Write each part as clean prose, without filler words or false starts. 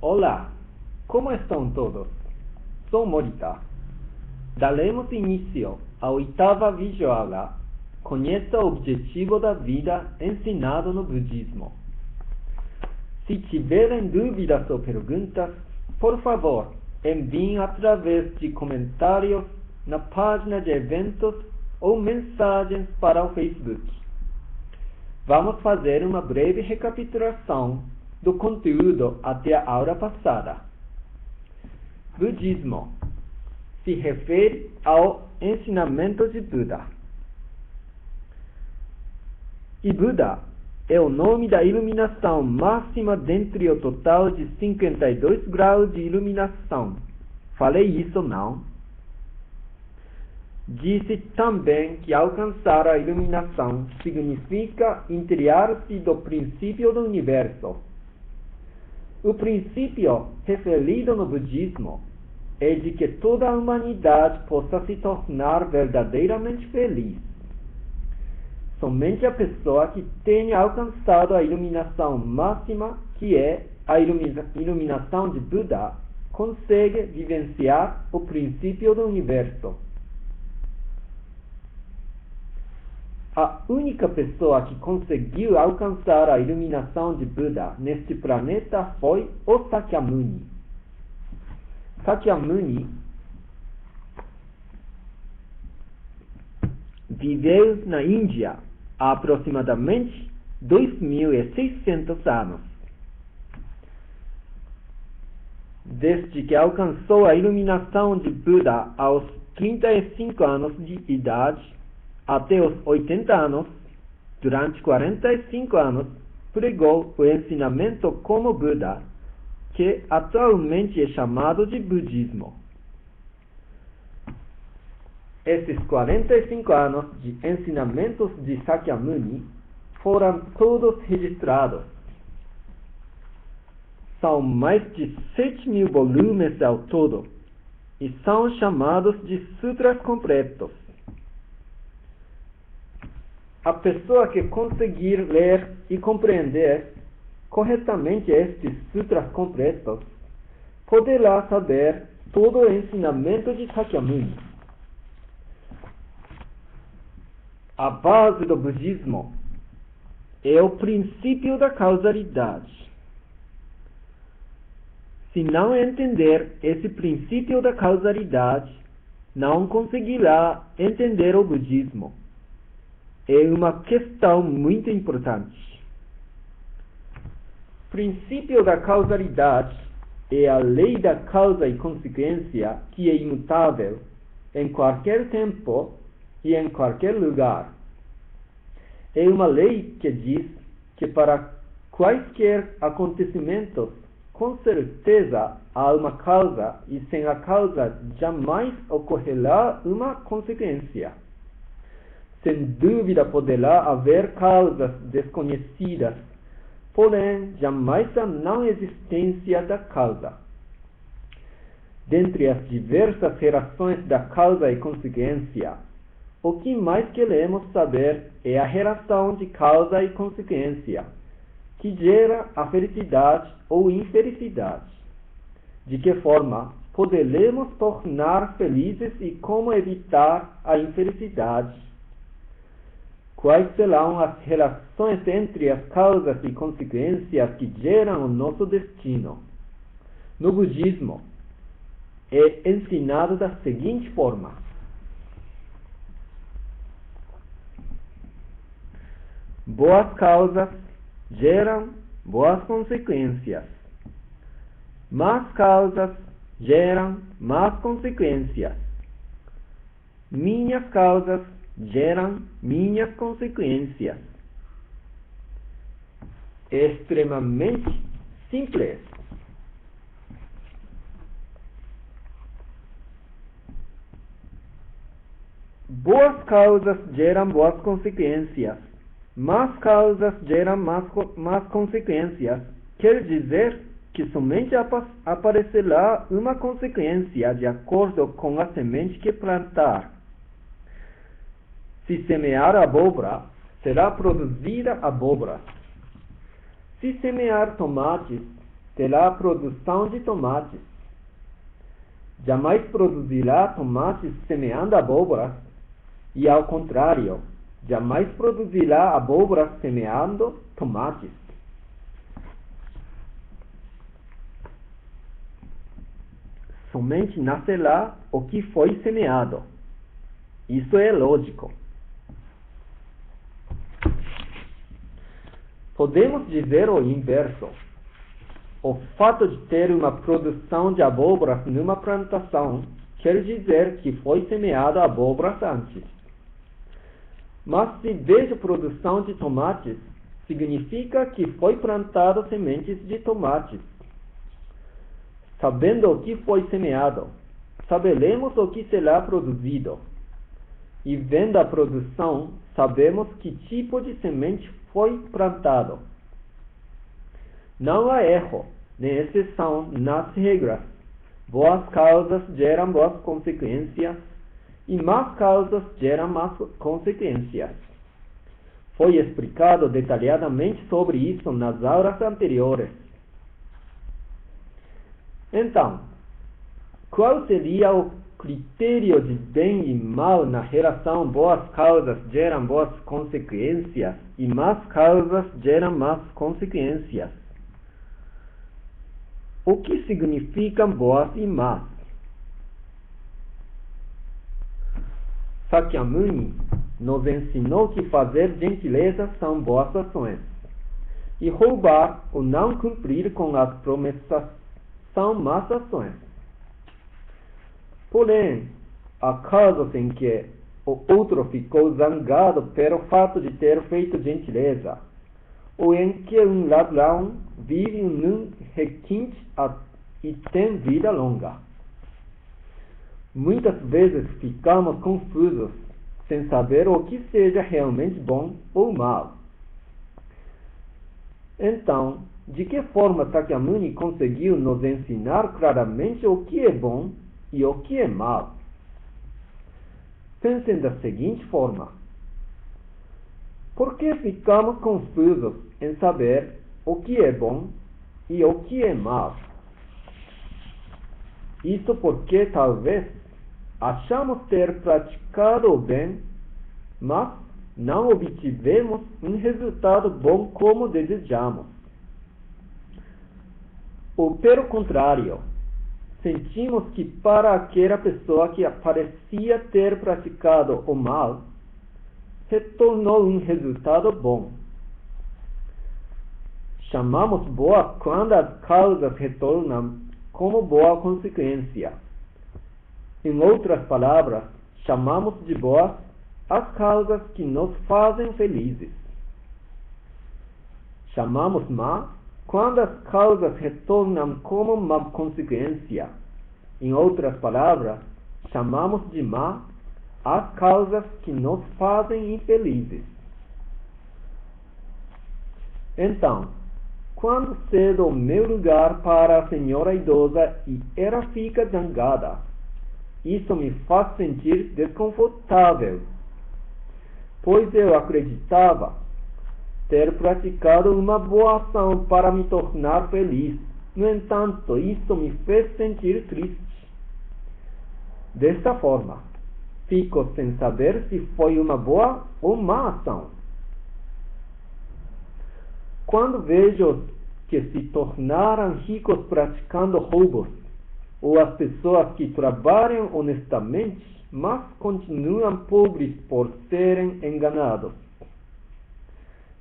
Olá, como estão todos? Sou Morita. Daremos início à oitava videoaula. Conheça o objetivo da vida ensinado no budismo. Se tiverem dúvidas ou perguntas, por favor, enviem através de comentários na página de eventos ou mensagens para o Facebook. Vamos fazer uma breve recapitulação do conteúdo até a aula passada. Budismo se refere ao ensinamento de Buda. E Buda é o nome da iluminação máxima dentre o total de 52 graus de iluminação. Falei isso, não? Disse também que alcançar a iluminação significa inteirar-se do princípio do universo. O princípio referido no budismo é de que toda a humanidade possa se tornar verdadeiramente feliz. Somente a pessoa que tenha alcançado a iluminação máxima, que é a iluminação de Buda, consegue vivenciar o princípio do universo. A única pessoa que conseguiu alcançar a iluminação de Buda neste planeta foi o Sakyamuni. Sakyamuni viveu na Índia há aproximadamente 2.600 anos. Desde que alcançou a iluminação de Buda aos 35 anos de idade, até os 80 anos, durante 45 anos, pregou o ensinamento como Buda, que atualmente é chamado de budismo. Esses 45 anos de ensinamentos de Sakyamuni foram todos registrados. São mais de 7.000 volumes ao todo e são chamados de sutras completos. A pessoa que conseguir ler e compreender corretamente estes sutras completos poderá saber todo o ensinamento de Sakyamuni. A base do budismo é o princípio da causalidade. Se não entender esse princípio da causalidade, não conseguirá entender o budismo. É uma questão muito importante. O princípio da causalidade é a lei da causa e consequência que é imutável em qualquer tempo e em qualquer lugar. É uma lei que diz que para quaisquer acontecimentos, com certeza há uma causa e sem a causa jamais ocorrerá uma consequência. Sem dúvida poderá haver causas desconhecidas, porém jamais a não existência da causa. Dentre as diversas relações da causa e consequência, o que mais queremos saber é a relação de causa e consequência, que gera a felicidade ou infelicidade. De que forma poderemos tornar felizes e como evitar a infelicidade? Quais serão as relações entre as causas e consequências que geram o nosso destino? No budismo, é ensinado da seguinte forma: boas causas geram boas consequências. Más causas geram más consequências. Minhas causas geram minhas consequências. É extremamente simples. Boas causas geram boas consequências. Más causas geram más consequências. Quer dizer que somente aparecerá uma consequência de acordo com a semente que plantar. Se semear abóbora, será produzida abóbora. Se semear tomates, será a produção de tomates. Jamais produzirá tomates semeando abóboras, e ao contrário, jamais produzirá abóboras semeando tomates. Somente nascerá o que foi semeado. Isso é lógico. Podemos dizer o inverso. O fato de ter uma produção de abóboras numa plantação quer dizer que foi semeado abóboras antes. Mas se vejo produção de tomates, significa que foi plantado sementes de tomates. Sabendo o que foi semeado, saberemos o que será produzido. E vendo a produção, sabemos que tipo de semente foi plantado. Não há erro, nem exceção nas regras. Boas causas geram boas consequências, e más causas geram más consequências. Foi explicado detalhadamente sobre isso nas aulas anteriores. Então, qual seria o critério de bem e mal na relação boas causas geram boas consequências e más causas geram más consequências? O que significam boas e más? Sakyamuni nos ensinou que fazer gentileza são boas ações, e roubar ou não cumprir com as promessas são más ações. Porém, há casos em que o outro ficou zangado pelo fato de ter feito gentileza, ou em que um ladrão vive num requinte e tem vida longa. Muitas vezes ficamos confusos, sem saber o que seja realmente bom ou mal. Então, de que forma Sakyamuni conseguiu nos ensinar claramente o que é bom e o que é mal? Pensem da seguinte forma: por que ficamos confusos em saber o que é bom e o que é mal? Isso porque talvez achamos ter praticado o bem, mas não obtivemos um resultado bom como desejamos. Ou pelo contrário, sentimos que para aquela pessoa que parecia ter praticado o mal, retornou um resultado bom. Chamamos boa quando as causas retornam como boa consequência. Em outras palavras, chamamos de boas as causas que nos fazem felizes. Chamamos má quando as causas retornam como uma consequência. Em outras palavras, chamamos de má as causas que nos fazem infelizes. Então, quando cedo o meu lugar para a senhora idosa e ela fica zangada, isso me faz sentir desconfortável, pois eu acreditava ter praticado uma boa ação para me tornar feliz. No entanto, isso me fez sentir triste. Desta forma, fico sem saber se foi uma boa ou má ação. Quando vejo que se tornaram ricos praticando roubos, ou as pessoas que trabalham honestamente, mas continuam pobres por serem enganados,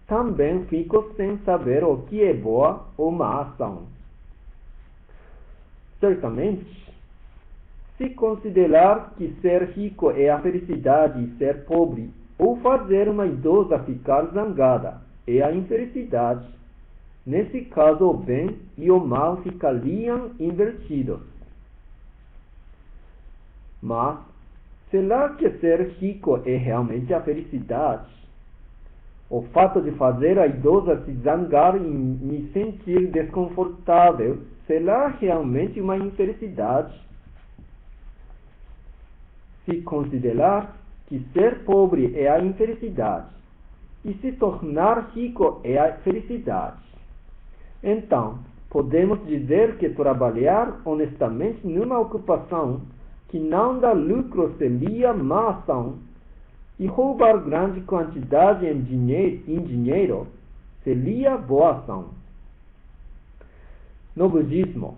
também fico sem saber o que é boa ou má ação. Certamente, se considerar que ser rico é a felicidade e ser pobre, ou fazer uma idosa ficar zangada, é a infelicidade, nesse caso o bem e o mal ficariam invertidos. Mas, será que ser rico é realmente a felicidade? O fato de fazer a idosa se zangar e me sentir desconfortável, será realmente uma infelicidade? Se considerar que ser pobre é a infelicidade, e se tornar rico é a felicidade, então, podemos dizer que trabalhar honestamente numa ocupação que não dá lucro seria má ação, e roubar grande quantidade em dinheiro seria boa ação. No budismo,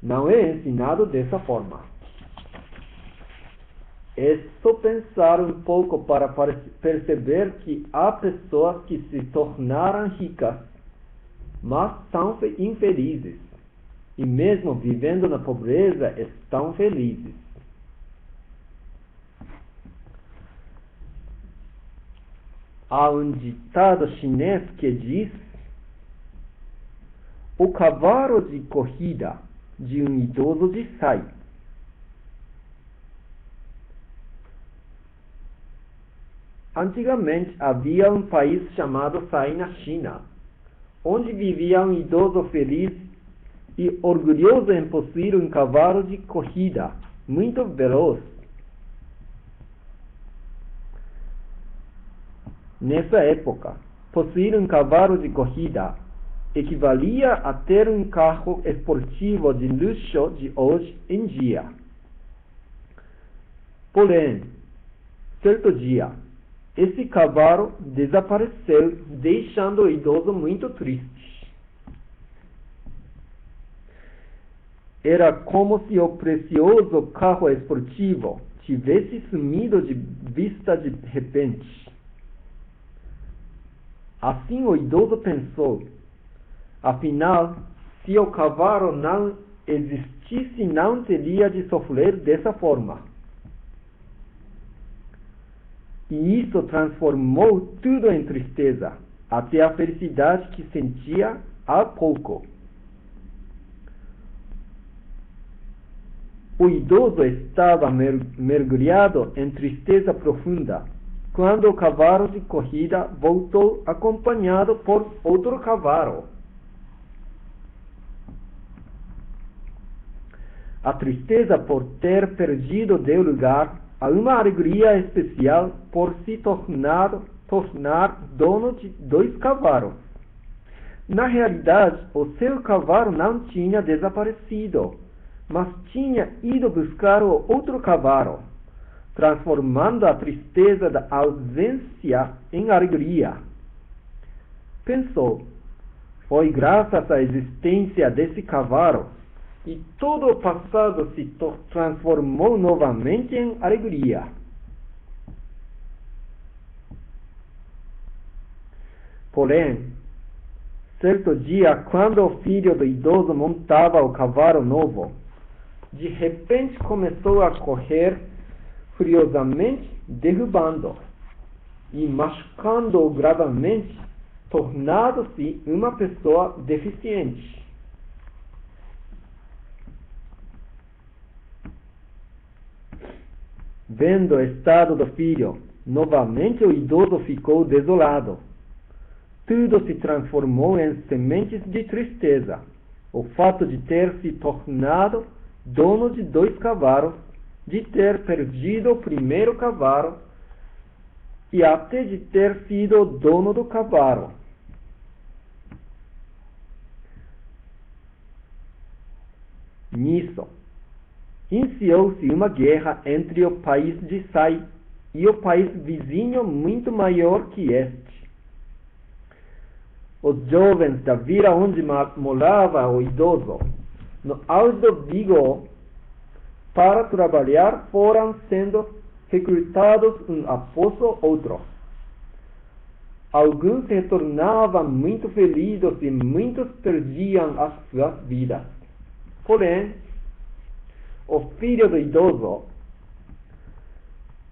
não é ensinado dessa forma. É só pensar um pouco para perceber que há pessoas que se tornaram ricas, mas são infelizes, e mesmo vivendo na pobreza estão felizes. Há um ditado chinês que diz: o cavalo de corrida de um idoso de Sai. Antigamente havia um país chamado Sai na China, onde vivia um idoso feliz e orgulhoso em possuir um cavalo de corrida muito veloz. Nessa época, possuir um cavalo de corrida equivalia a ter um carro esportivo de luxo de hoje em dia. Porém, certo dia, esse cavalo desapareceu, deixando o idoso muito triste. Era como se o precioso carro esportivo tivesse sumido de vista de repente. Assim o idoso pensou: afinal, se o cavalo não existisse, não teria de sofrer dessa forma. E isso transformou tudo em tristeza, até a felicidade que sentia há pouco. O idoso estava mergulhado em tristeza profunda, quando o cavalo de corrida voltou acompanhado por outro cavalo. A tristeza por ter perdido deu lugar a uma alegria especial por se tornar dono de 2 cavalos. Na realidade, o seu cavalo não tinha desaparecido, mas tinha ido buscar o outro cavalo, transformando a tristeza da ausência em alegria. Pensou: foi graças à existência desse cavalo e todo o passado se transformou novamente em alegria. Porém, certo dia, quando o filho do idoso montava o cavalo novo, de repente começou a correr furiosamente, derrubando e machucando-o gravemente, tornando-se uma pessoa deficiente. Vendo o estado do filho, novamente o idoso ficou desolado. Tudo se transformou em sementes de tristeza. O fato de ter se tornado dono de 2 cavalos, de ter perdido o primeiro cavalo e até de ter sido o dono do cavalo. Nisso, iniciou-se uma guerra entre o país de Sai e o país vizinho muito maior que este. Os jovens da vila onde morava o idoso, no auge do vigor para trabalhar, foram sendo recrutados um após o outro. Alguns retornavam muito felizes e muitos perdiam as suas vidas. Porém, o filho do idoso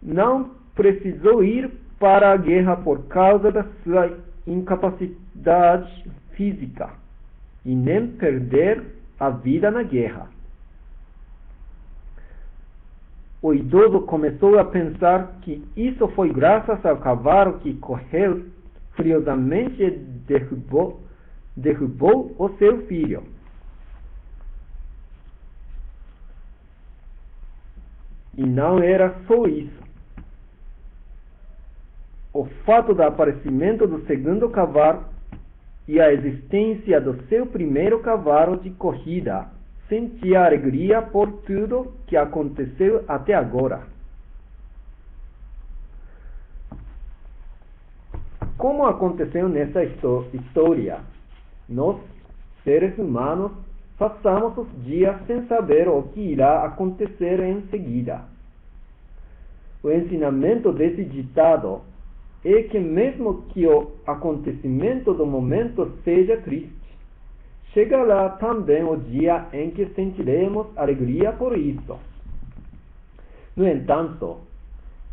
não precisou ir para a guerra por causa da sua incapacidade física e nem perder a vida na guerra. O idoso começou a pensar que isso foi graças ao cavalo que correu furiosamente e derrubou o seu filho. E não era só isso. O fato do aparecimento do segundo cavalo e a existência do seu primeiro cavalo de corrida, sentia alegria por tudo que aconteceu até agora. Como aconteceu nessa história, nós, seres humanos, passamos os dias sem saber o que irá acontecer em seguida. O ensinamento desse ditado é que mesmo que o acontecimento do momento seja triste, chegará também o dia em que sentiremos alegria por isso. No entanto,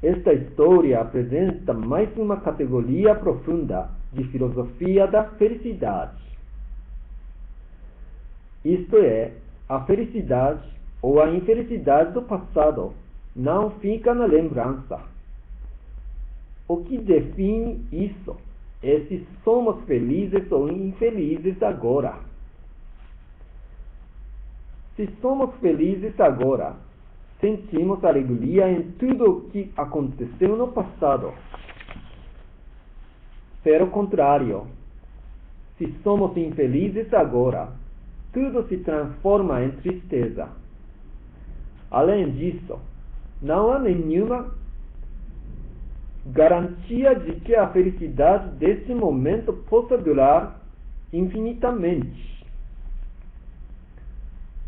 esta história apresenta mais uma categoria profunda de filosofia da felicidade. Isto é, a felicidade ou a infelicidade do passado não fica na lembrança. O que define isso é se somos felizes ou infelizes agora. Se somos felizes agora, sentimos alegria em tudo o que aconteceu no passado. Pelo contrário, se somos infelizes agora, tudo se transforma em tristeza. Além disso, não há nenhuma garantia de que a felicidade desse momento possa durar infinitamente.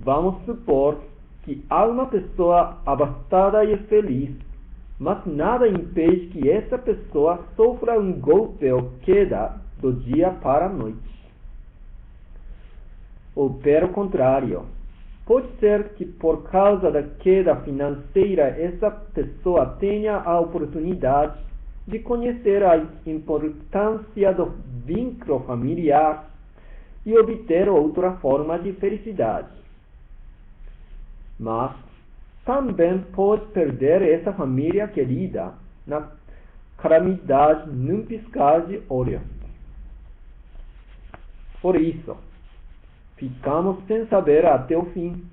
Vamos supor que há uma pessoa abastada e feliz, mas nada impede que essa pessoa sofra um golpe ou queda do dia para a noite. Ou pelo contrário, pode ser que por causa da queda financeira essa pessoa tenha a oportunidade de conhecer a importância do vínculo familiar e obter outra forma de felicidade. Mas também pode perder essa família querida na calamidade num piscar de olhos. Por isso, ficamos sem saber até o fim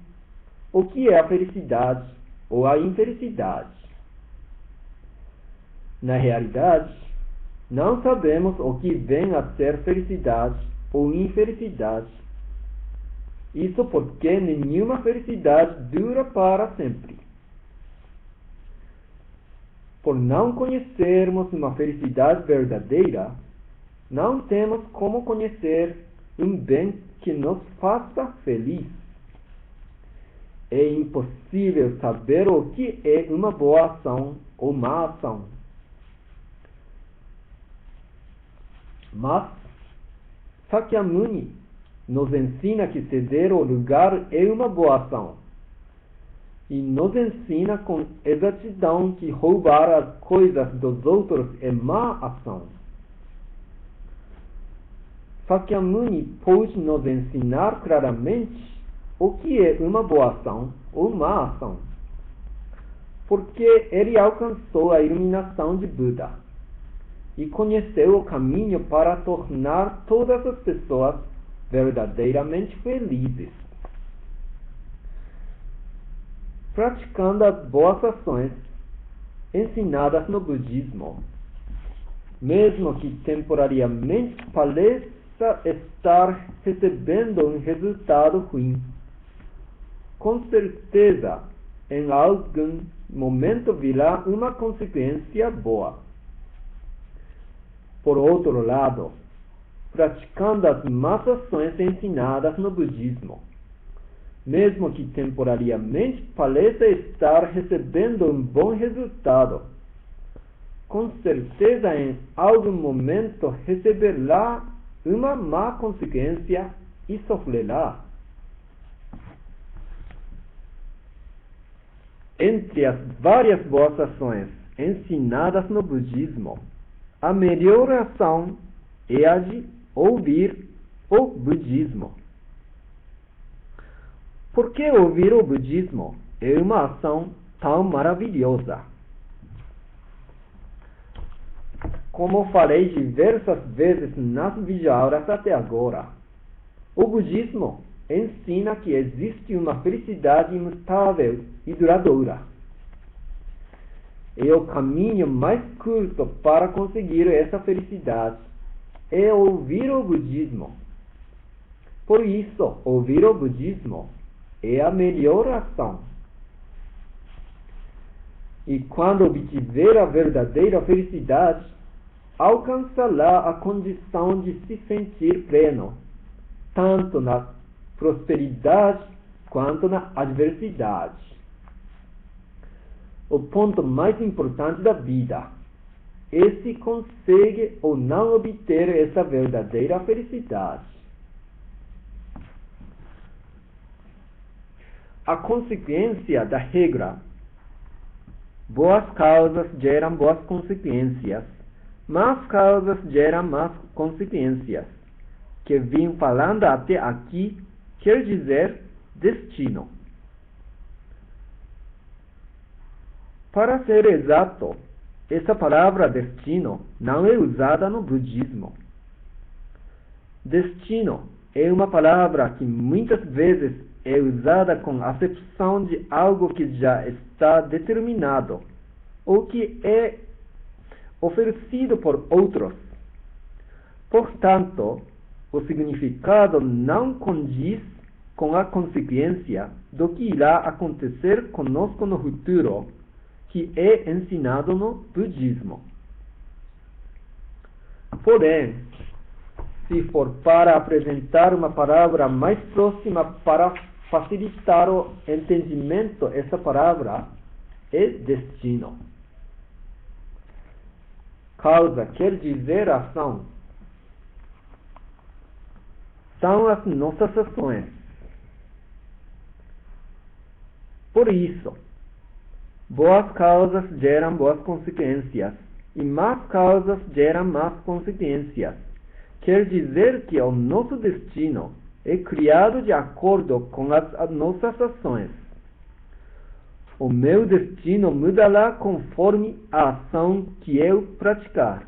o que é a felicidade ou a infelicidade. Na realidade, não sabemos o que vem a ser felicidade ou infelicidade. Isso porque nenhuma felicidade dura para sempre. Por não conhecermos uma felicidade verdadeira, não temos como conhecer um bem que nos faça feliz. É impossível saber o que é uma boa ação ou má ação. Mas Sakyamuni nos ensina que ceder o lugar é uma boa ação. E nos ensina com exatidão que roubar as coisas dos outros é má ação. Sakyamuni pode nos ensinar claramente o que é uma boa ação ou má ação, porque ele alcançou a iluminação de Buda e conheceu o caminho para tornar todas as pessoas verdadeiramente felizes. Praticando as boas ações ensinadas no budismo, mesmo que temporariamente pareça estar recebendo um resultado ruim, com certeza em algum momento virá uma consequência boa. Por outro lado, praticando as más ações ensinadas no budismo, mesmo que temporariamente pareça estar recebendo um bom resultado, com certeza em algum momento receberá uma má consequência e sofrerá. Entre as várias boas ações ensinadas no budismo, a melhor ação é a de ouvir o budismo. Por que ouvir o budismo é uma ação tão maravilhosa? Como falei diversas vezes nas videoaulas até agora, o budismo ensina que existe uma felicidade imutável e duradoura. É o caminho mais curto para conseguir essa felicidade é ouvir o budismo. Por isso, ouvir o budismo é a melhor ação. E quando obtiver a verdadeira felicidade, alcançará a condição de se sentir pleno, tanto na prosperidade quanto na adversidade. O ponto mais importante da vida é se consegue ou não obter essa verdadeira felicidade. A consequência da regra: boas causas geram boas consequências, más causas geram más consequências, que vim falando até aqui, quer dizer destino. Para ser exato, essa palavra destino não é usada no budismo. Destino é uma palavra que muitas vezes é usada com a acepção de algo que já está determinado ou que é oferecido por outros. Portanto, o significado não condiz com a consequência do que irá acontecer conosco no futuro, que é ensinado no budismo. Porém, se for para apresentar uma palavra mais próxima para facilitar o entendimento, essa palavra é destino. Causa quer dizer ação. São as nossas ações. Por isso, boas causas geram boas consequências e más causas geram más consequências. Quer dizer que o nosso destino é criado de acordo com as nossas ações. O meu destino mudará conforme a ação que eu praticar.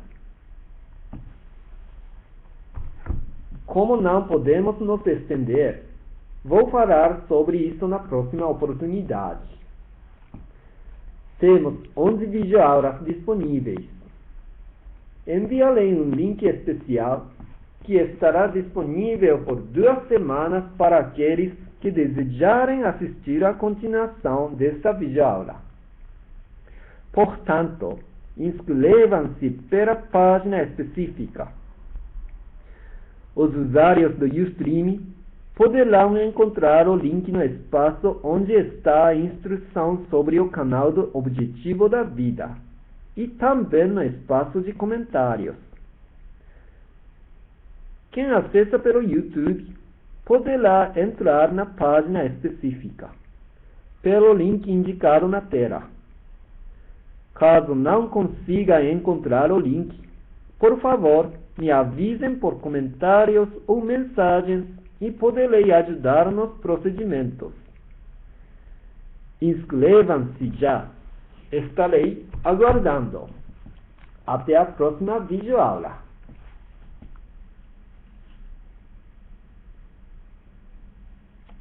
Como não podemos nos estender, vou falar sobre isso na próxima oportunidade. Temos 11 videoaulas disponíveis. Enviarei um link especial que estará disponível por 2 semanas para aqueles que desejarem assistir à continuação desta videoaula. Portanto, inscrevam-se pela página específica. Os usuários do Ustream poderão encontrar o link no espaço onde está a instrução sobre o canal do Objetivo da Vida e também no espaço de comentários. Quem acessa pelo YouTube poderá entrar na página específica, pelo link indicado na tela. Caso não consiga encontrar o link, por favor, me avisem por comentários ou mensagens e poderei ajudar nos procedimentos. Inscrevam-se já. Estarei aguardando. Até a próxima videoaula.